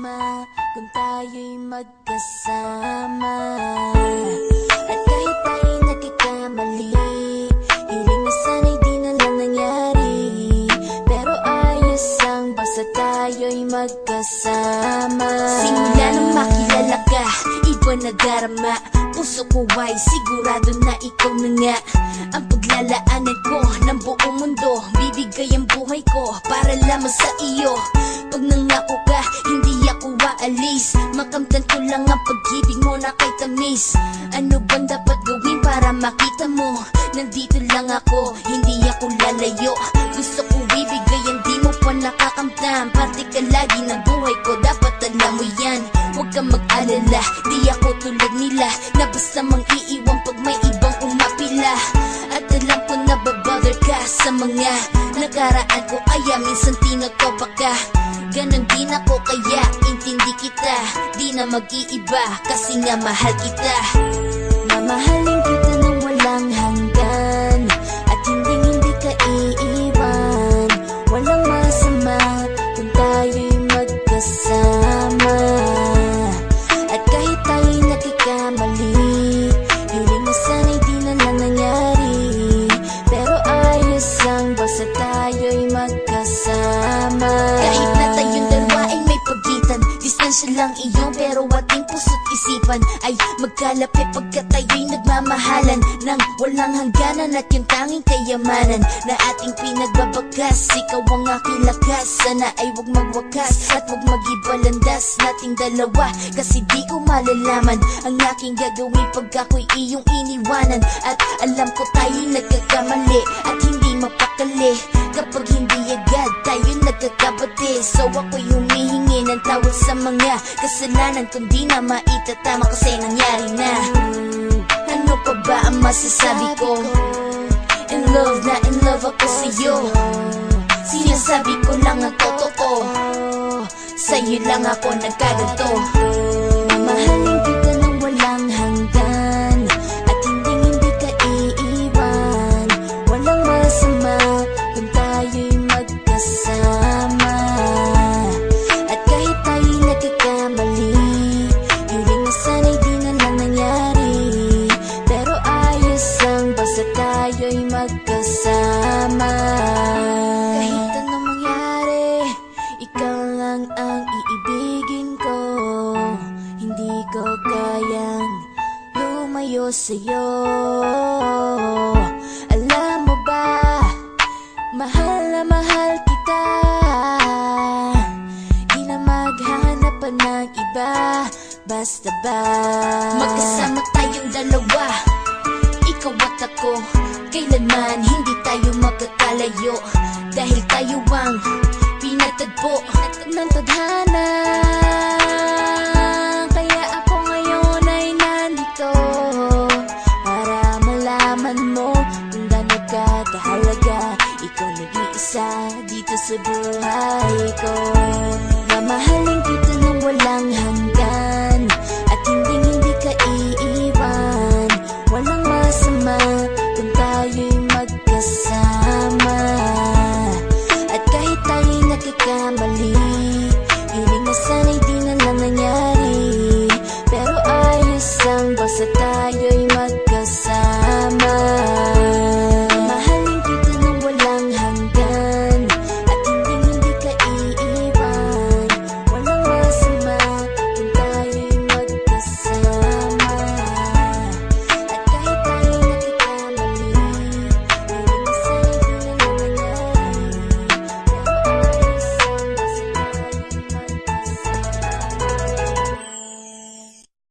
masama kung tayo'y magkasama. At kahit tayo'y nagkakamali, hiling na sana'y di na lang nangyari. Pero ayos ang basta tayo'y magkasama. Simula nang makilala ka, iba na darama. Puso ko ay sigurado na ikaw na nga ang paglalaanan ko ng buong mundo. Bibigay ang buhay ko para lamang sa iyo. Pag nangako ka, hindi ako aalis. Makamtan ko lang ang pag-ibig mo na kay tamis. Ano bang dapat gawin para makita mo? Nandito lang ako, hindi ako lalayo. Gusto ko ibigay ang di mo pa nakakamtan. Parte ka lagi ng buhay ko, dapat alam mo yan. Huwag kang mag-alala, di ako tulad nila na basta mang iiwan pag may ibang umapila. At alam ko na babother ka sa mga nakaraan ko, kaya minsan tinotopa ka. Ganon din ako kaya intindi kita. Di na mag-iiba kasi nga mahal kita. Mamahalin kita nang walang hanggan at hindi ka iiwan. Walang masama kung tayo'y magkasama. At kahit tayo'y nagkakamali, hiling na sana'y di na lang nangyari. Pero ayos lang basta tayo'y magkasama. Kahit na tayong dalawa ay may pagitan, distansya lang iyon pero ating puso't isipan ay magkalapit pagkat tayo'y nagmamahalan ng walang hangganan. At yung tanging kayamanan na ating pinagbabagas, ikaw ang aking lakas. Sana ay huwag magwakas at huwag mag-ibalandas nating dalawa, kasi di ko malalaman ang aking gagawin pag ako'y iyong iniwanan. At alam ko tayo'y nagkakamali at hindi mapakali kapag hindi agad tayo nagkakabati. So ako'y humihingi ng tawad sa mga kasalanan kung di na maitatama kasi nangyari na. Ano pa ba ang masasabi ko? In love na in love ako sa'yo. Sinasabi ko lang ang totoo, sa'yo lang ako nagkaganto. Mamahalin kita nang walang hanggan at hindi ka iiwan. Walang masama kung tayo'y magkasama. At kahit tayo'y nagkakamali, hiling na sana'y di na lang nangyari. Pero ayos lang basta tayo'y magkasama. Kahit anong mangyari, ikaw lang ang iibigin ko. Hindi ko kayang lumayo sa'yo. Alam mo ba, mahal na mahal kita. Di na maghahanap pa ng iba, basta ba magkasama tayong dalawa, ikaw at ako. Kailanman hindi tayo magkakalayo, dahil tayo ang pinatagpo ng tadhana. Kaya ako ngayon ay nandito para malaman mo kung gaano ka kahalaga. Ikaw nag-iisa dito sa buhay ko. Mamahalin kita nang walang hanggan